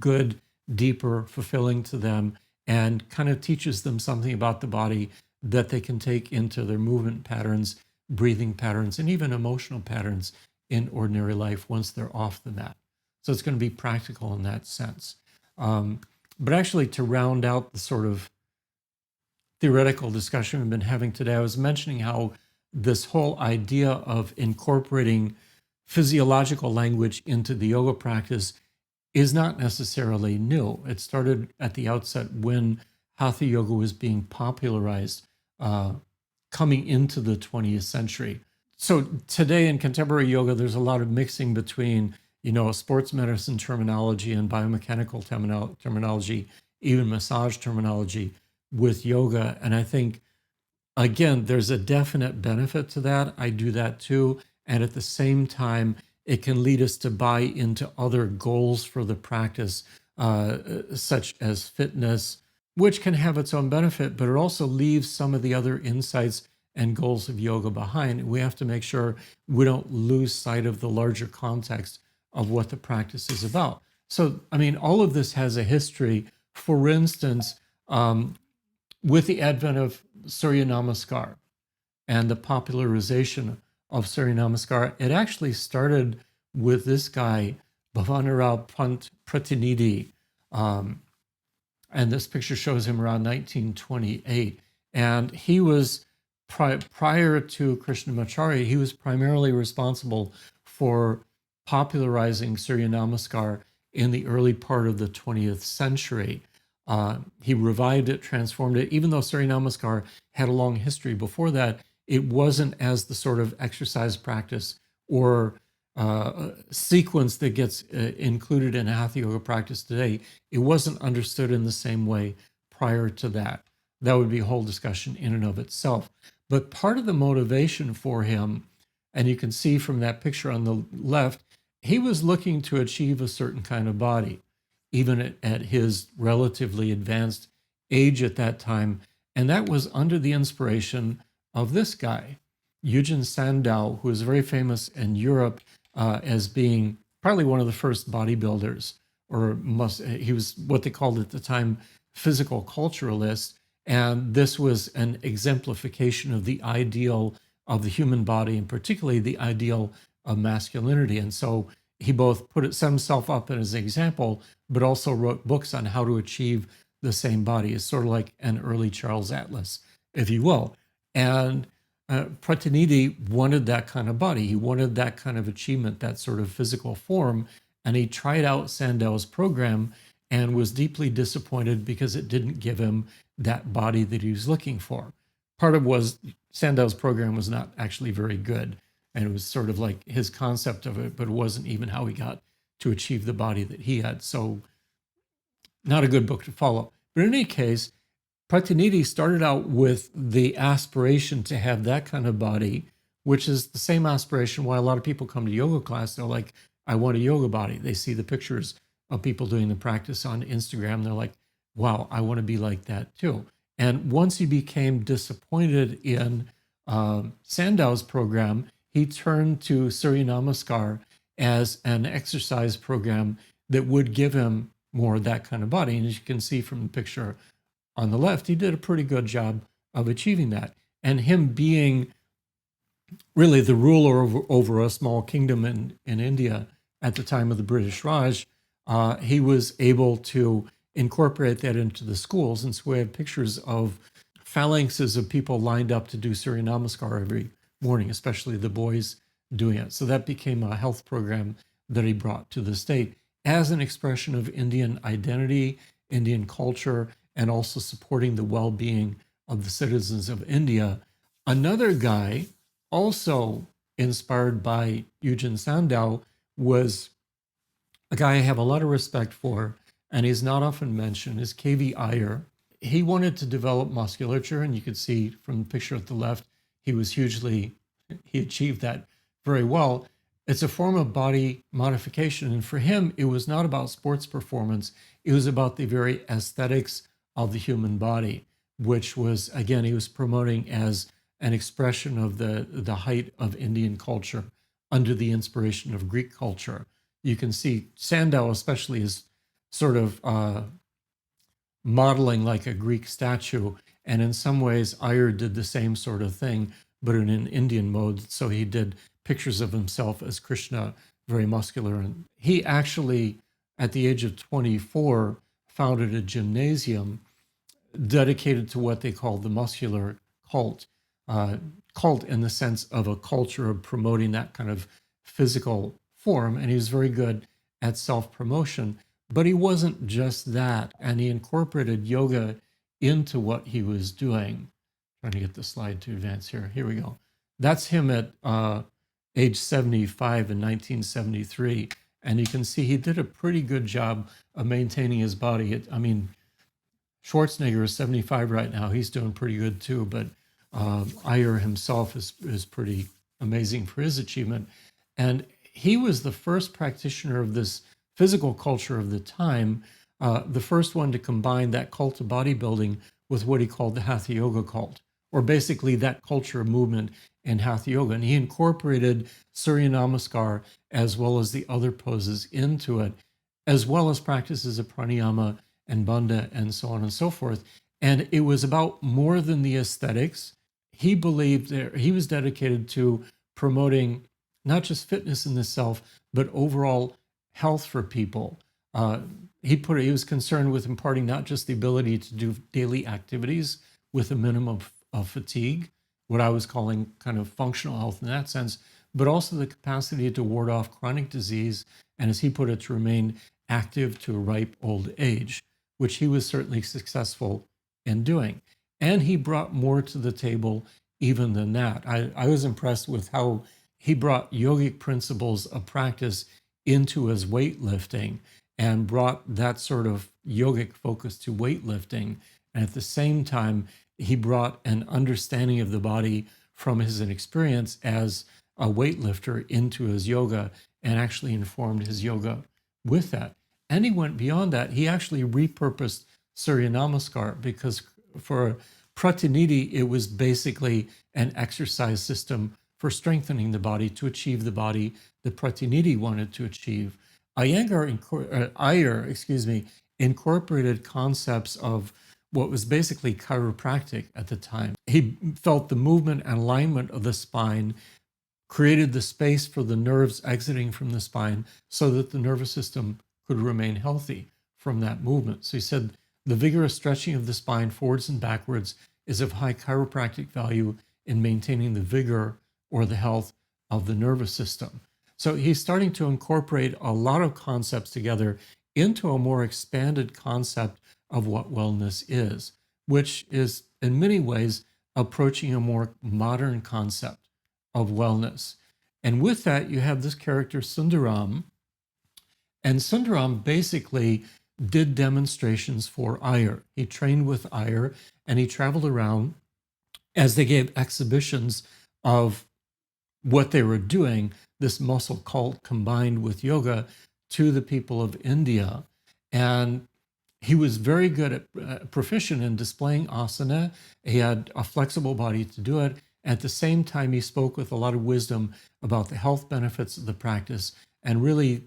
good, deeper, fulfilling to them, and kind of teaches them something about the body that they can take into their movement patterns, breathing patterns, and even emotional patterns in ordinary life once they're off the mat. So it's going to be practical in that sense. But actually, to round out the sort of theoretical discussion we've been having today, I was mentioning how this whole idea of incorporating physiological language into the yoga practice is not necessarily new. It started at the outset when Hatha Yoga was being popularized coming into the 20th century. So today in contemporary yoga, there's a lot of mixing between, sports medicine terminology and biomechanical terminology, even massage terminology with yoga. And I think, again, there's a definite benefit to that. I do that too. And at the same time, it can lead us to buy into other goals for the practice, such as fitness, which can have its own benefit, but it also leaves some of the other insights and goals of yoga behind. We have to make sure we don't lose sight of the larger context of what the practice is about. So, all of this has a history. For instance, with the advent of Surya Namaskar and the popularization of Surya Namaskar, it actually started with this guy, Bhavanarao Pratinidhi. And this picture shows him around 1928. And he was, prior to Krishnamacharya, he was primarily responsible for popularizing Surya Namaskar in the early part of the 20th century. He revived it, transformed it. Even though Surya Namaskar had a long history before that, it wasn't as the sort of exercise practice or sequence that gets included in Hatha Yoga practice today. It wasn't understood in the same way prior to that. That would be a whole discussion in and of itself. But part of the motivation for him, and you can see from that picture on the left, he was looking to achieve a certain kind of body, even at his relatively advanced age at that time. And that was under the inspiration of this guy, Eugen Sandow, who is very famous in Europe as being probably one of the first bodybuilders, he was what they called at the time physical culturalist. And this was an exemplification of the ideal of the human body, and particularly the ideal of masculinity. And so he both set himself up as an example, but also wrote books on how to achieve the same body. It's sort of like an early Charles Atlas, if you will. And Pratinidhi wanted that kind of body. He wanted that kind of achievement, that sort of physical form. And he tried out Sandow's program and was deeply disappointed because it didn't give him that body that he was looking for. Part of was Sandow's program was not actually very good. And it was sort of like his concept of it, but it wasn't even how he got to achieve the body that he had. So not a good book to follow. But in any case, Pratinidhi started out with the aspiration to have that kind of body, which is the same aspiration why a lot of people come to yoga class. They're like, I want a yoga body. They see the pictures of people doing the practice on Instagram. They're like, wow, I want to be like that too. And once he became disappointed in Sandow's program, he turned to Surya Namaskar as an exercise program that would give him more of that kind of body. And as you can see from the picture on the left, he did a pretty good job of achieving that. And him being really the ruler over a small kingdom in India at the time of the British Raj, he was able to incorporate that into the schools. And so we have pictures of phalanxes of people lined up to do Surya Namaskar every morning, especially the boys doing it. So that became a health program that he brought to the state as an expression of Indian identity, Indian culture, and also supporting the well-being of the citizens of India. Another guy, also inspired by Eugen Sandow, was a guy I have a lot of respect for, and he's not often mentioned, is K.V. Iyer. He wanted to develop musculature, and you could see from the picture at the left, he achieved that very well. It's a form of body modification, and for him, it was not about sports performance. It was about the very aesthetics of the human body, which was, again, he was promoting as an expression of the height of Indian culture under the inspiration of Greek culture. you can see Sandow especially is sort of modeling like a Greek statue. And in some ways, Iyer did the same sort of thing, but in an Indian mode. So he did pictures of himself as Krishna, very muscular. And he actually, at the age of 24, founded a gymnasium dedicated to what they call the muscular cult. Cult in the sense of a culture of promoting that kind of physical form. And he was very good at self-promotion. But he wasn't just that. And he incorporated yoga into what he was doing. Trying to get the slide to advance here. Here we go. That's him at age 75 in 1973. And you can see he did a pretty good job of maintaining his body. I mean, Schwarzenegger is 75 right now. He's doing pretty good too. But Iyer himself is pretty amazing for his achievement. And he was the first practitioner of this physical culture of the time, the first one to combine that cult of bodybuilding with what he called the Hatha Yoga cult, or basically that culture movement in Hatha Yoga. And he incorporated Surya Namaskar as well as the other poses into it, as well as practices of pranayama and bandha and so on and so forth. And it was about more than the aesthetics. He believed that he was dedicated to promoting not just fitness in the self, but overall health for people. He was concerned with imparting not just the ability to do daily activities with a minimum of fatigue, what I was calling kind of functional health in that sense, but also the capacity to ward off chronic disease, and as he put it, to remain active to a ripe old age, which he was certainly successful in doing. And he brought more to the table even than that. I was impressed with how he brought yogic principles of practice into his weightlifting and brought that sort of yogic focus to weightlifting. And at the same time, he brought an understanding of the body from his experience as a weightlifter into his yoga and actually informed his yoga with that. And he went beyond that. He actually repurposed Surya Namaskar because for Pratinidhi, it was basically an exercise system for strengthening the body to achieve the body that Pratinidhi wanted to achieve. Iyer incorporated concepts of what was basically chiropractic at the time. He felt the movement and alignment of the spine created the space for the nerves exiting from the spine so that the nervous system could remain healthy from that movement. So he said the vigorous stretching of the spine forwards and backwards is of high chiropractic value in maintaining the vigor or the health of the nervous system. So he's starting to incorporate a lot of concepts together into a more expanded concept of what wellness is, which is in many ways approaching a more modern concept of wellness. And with that, you have this character, Sundaram. And Sundaram basically did demonstrations for Iyer. He trained with Iyer and he traveled around as they gave exhibitions of what they were doing, this muscle cult combined with yoga, to the people of India. And he was very good at proficient in displaying asana. He had a flexible body to do it. At the same time, he spoke with a lot of wisdom about the health benefits of the practice and really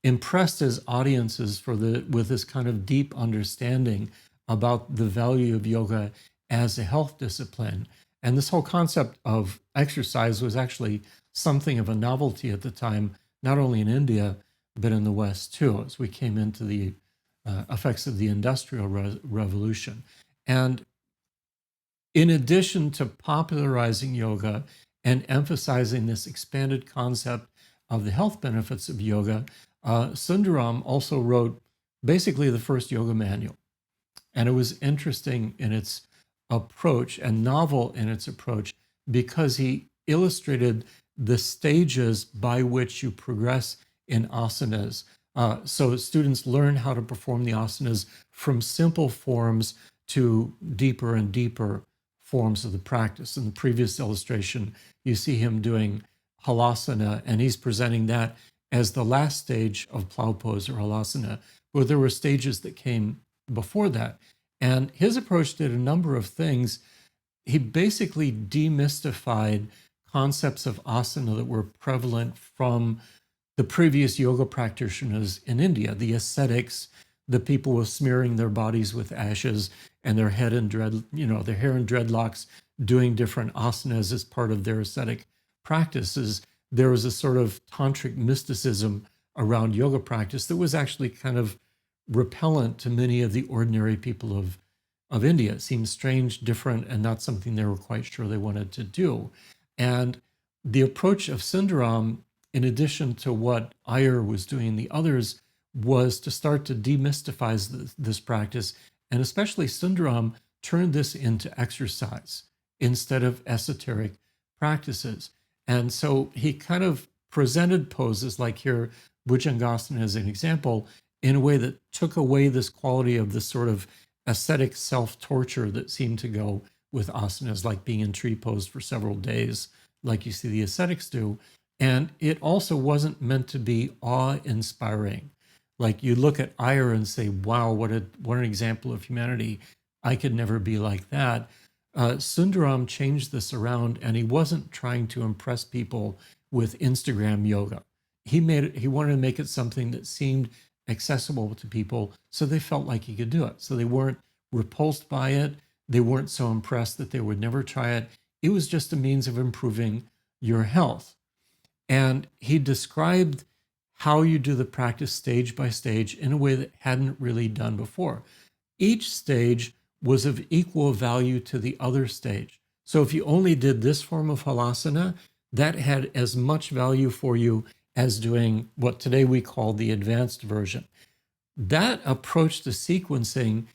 impressed his audiences with this kind of deep understanding about the value of yoga as a health discipline. And this whole concept of exercise was actually something of a novelty at the time, not only in India, but in the West too, as we came into the effects of the Industrial Revolution. And in addition to popularizing yoga and emphasizing this expanded concept of the health benefits of yoga, Sundaram also wrote basically the first yoga manual. And it was interesting in its approach and novel in its approach because he illustrated the stages by which you progress in asanas. So students learn how to perform the asanas from simple forms to deeper and deeper forms of the practice. In the previous illustration, you see him doing halasana, and he's presenting that as the last stage of plow pose or halasana, where there were stages that came before that. And his approach did a number of things. He basically demystified concepts of asana that were prevalent from the previous yoga practitioners in India, the ascetics, the people were smearing their bodies with ashes and their head and their hair in dreadlocks, doing different asanas as part of their ascetic practices. There was a sort of tantric mysticism around yoga practice that was actually kind of repellent to many of the ordinary people of India. It seemed strange, different, and not something they were quite sure they wanted to do. And the approach of Sundaram, in addition to what Iyer was doing, the others, was to start to demystify this practice. And especially Sundaram turned this into exercise instead of esoteric practices. And so he kind of presented poses like here, Bhujangasana as an example, in a way that took away this quality of this sort of ascetic self-torture that seemed to go with asanas, like being in tree pose for several days, like you see the ascetics do. And it also wasn't meant to be awe-inspiring. Like you look at Iyer and say, wow, what an example of humanity. I could never be like that. Sundaram changed this around, and he wasn't trying to impress people with Instagram yoga. He wanted to make it something that seemed accessible to people so they felt like he could do it. So they weren't repulsed by it. They weren't so impressed that they would never try it. It was just a means of improving your health. And he described how you do the practice stage by stage in a way that hadn't really done before. Each stage was of equal value to the other stage. So if you only did this form of halasana, that had as much value for you as doing what today we call the advanced version. That approach to sequencing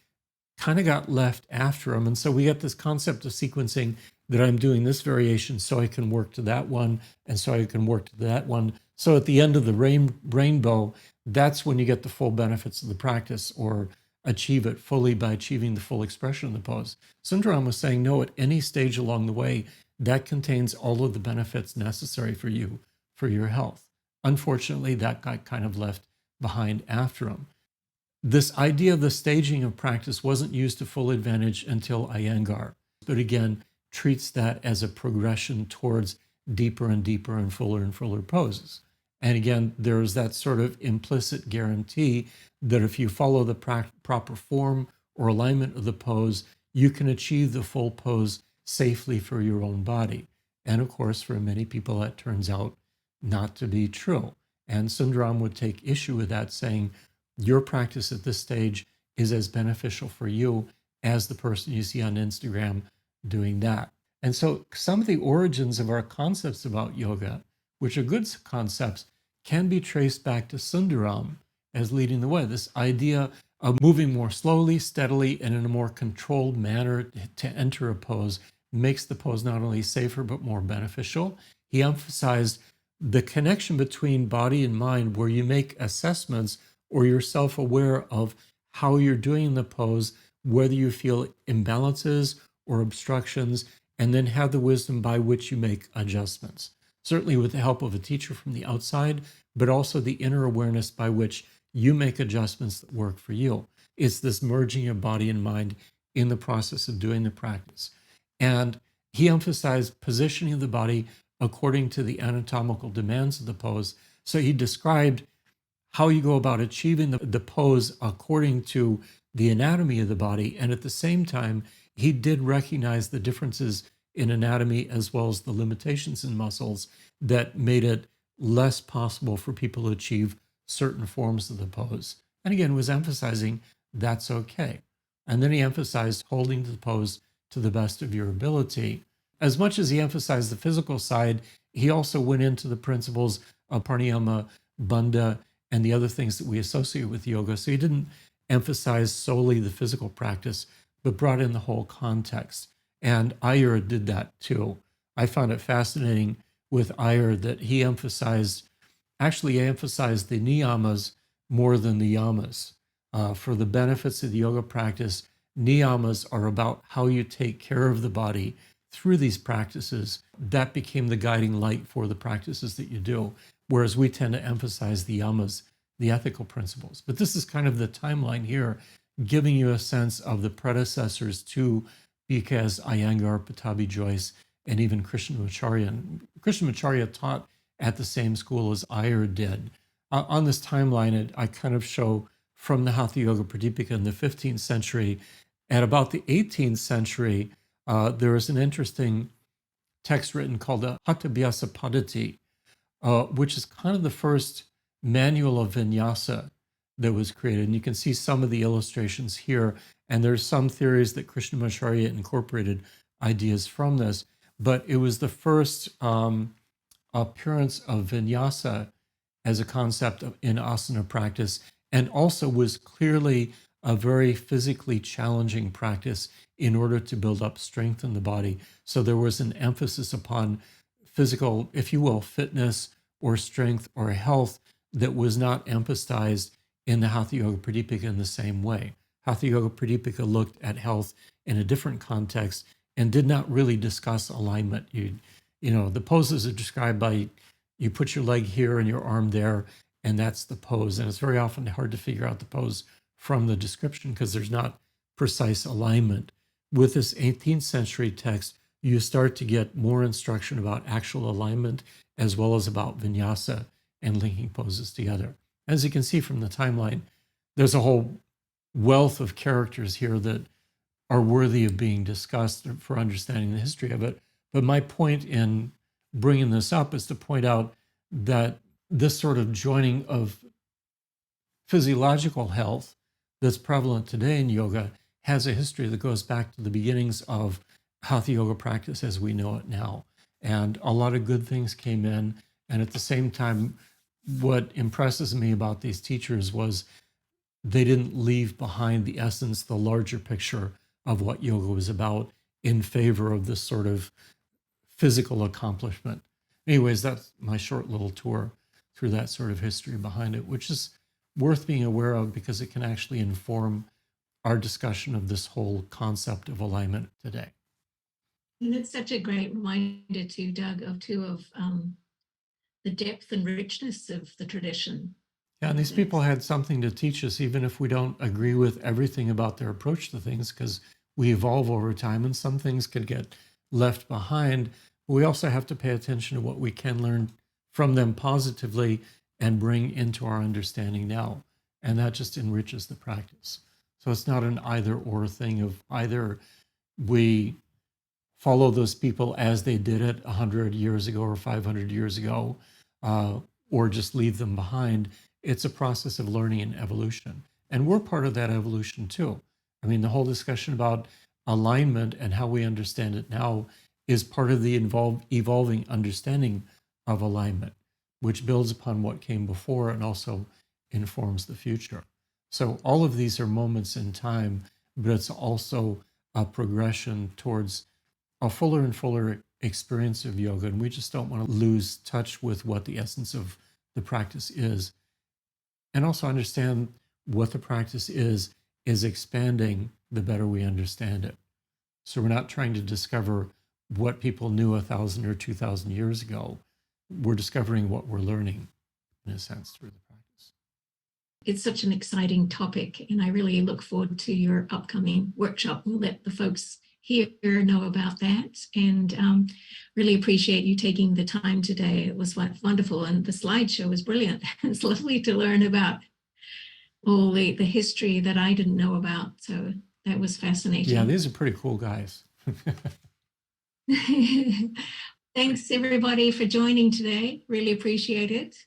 kind of got left after him. And so we get this concept of sequencing that I'm doing this variation so I can work to that one, and so I can work to that one. So at the end of the rainbow, that's when you get the full benefits of the practice, or achieve it fully by achieving the full expression of the pose. Sundaram was saying, no, at any stage along the way, that contains all of the benefits necessary for you, for your health. Unfortunately, that got kind of left behind after him. This idea of the staging of practice wasn't used to full advantage until Iyengar, but again, treats that as a progression towards deeper and deeper and fuller poses. And again, there's that sort of implicit guarantee that if you follow the proper form or alignment of the pose, you can achieve the full pose safely for your own body. And of course, for many people, that turns out not to be true. And Sundaram would take issue with that, saying, your practice at this stage is as beneficial for you as the person you see on Instagram doing that. And so some of the origins of our concepts about yoga, which are good concepts, can be traced back to Sundaram as leading the way. This idea of moving more slowly, steadily, and in a more controlled manner to enter a pose makes the pose not only safer, but more beneficial. He emphasized the connection between body and mind, where you make assessments or you're self-aware of how you're doing the pose, whether you feel imbalances or obstructions, and then have the wisdom by which you make adjustments. Certainly with the help of a teacher from the outside, but also the inner awareness by which you make adjustments that work for you. It's this merging of body and mind in the process of doing the practice. And he emphasized positioning the body according to the anatomical demands of the pose. So he described how you go about achieving the pose according to the anatomy of the body. And at the same time, he did recognize the differences in anatomy as well as the limitations in muscles that made it less possible for people to achieve certain forms of the pose. And again, was emphasizing that's okay. And then he emphasized holding the pose to the best of your ability. As much as he emphasized the physical side, he also went into the principles of pranayama, bandha, and the other things that we associate with yoga. So he didn't emphasize solely the physical practice, but brought in the whole context. And Iyer did that too. I found it fascinating with Iyer that he emphasized the niyamas more than the yamas. For the benefits of the yoga practice, niyamas are about how you take care of the body through these practices. That became the guiding light for the practices that you do, whereas we tend to emphasize the yamas, the ethical principles. But this is kind of the timeline here, giving you a sense of the predecessors to B.K.S. Iyengar, Pattabhi Jois, and even Krishnamacharya. And Krishnamacharya taught at the same school as Iyer did. On this timeline, I kind of show from the Hatha Yoga Pradipika in the 15th century. At about the 18th century, there is an interesting text written called the Hatha Vyasa Padati, which is kind of the first manual of vinyasa that was created. And you can see some of the illustrations here. And there's some theories that Krishnamacharya incorporated ideas from this, but it was the first appearance of vinyasa as a concept in asana practice, and also was clearly a very physically challenging practice in order to build up strength in the body. So there was an emphasis upon physical, if you will, fitness or strength or health that was not emphasized in the Hatha Yoga Pradipika in the same way. Hatha Yoga Pradipika looked at health in a different context and did not really discuss alignment. The poses are described by you put your leg here and your arm there, and that's the pose. And it's very often hard to figure out the pose from the description because there's not precise alignment. With this 18th century text, you start to get more instruction about actual alignment as well as about vinyasa and linking poses together. As you can see from the timeline, there's a whole wealth of characters here that are worthy of being discussed for understanding the history of it. But my point in bringing this up is to point out that this sort of joining of physiological health that's prevalent today in yoga has a history that goes back to the beginnings of Hatha yoga practice as we know it now. And a lot of good things came in. And at the same time, what impresses me about these teachers was they didn't leave behind the essence, the larger picture of what yoga was about in favor of this sort of physical accomplishment. Anyways, that's my short little tour through that sort of history behind it, which is worth being aware of because it can actually inform our discussion of this whole concept of alignment today. And it's such a great reminder too, Doug, of the depth and richness of the tradition. Yeah, and these people had something to teach us, even if we don't agree with everything about their approach to things, because we evolve over time and some things could get left behind. But we also have to pay attention to what we can learn from them positively and bring into our understanding now. And that just enriches the practice. So it's not an either or thing of either we follow those people as they did it 100 years ago or 500 years ago, or just leave them behind. It's a process of learning and evolution. And we're part of that evolution too. I mean, the whole discussion about alignment and how we understand it now is part of the evolving understanding of alignment, which builds upon what came before and also informs the future. So all of these are moments in time, but it's also a progression towards a fuller and fuller experience of yoga. And we just don't want to lose touch with what the essence of the practice is. And also understand what the practice is expanding the better we understand it. So we're not trying to discover what people knew 1,000 or 2,000 years ago. We're discovering what we're learning, in a sense, through the practice. It's such an exciting topic, and I really look forward to your upcoming workshop. We'll let the folks here know about that, and really appreciate you taking the time today. It was wonderful, and the slideshow was brilliant. It's lovely to learn about all the history that I didn't know about, so that was fascinating. Yeah, these are pretty cool guys. Thanks everybody for joining today. Really appreciate it.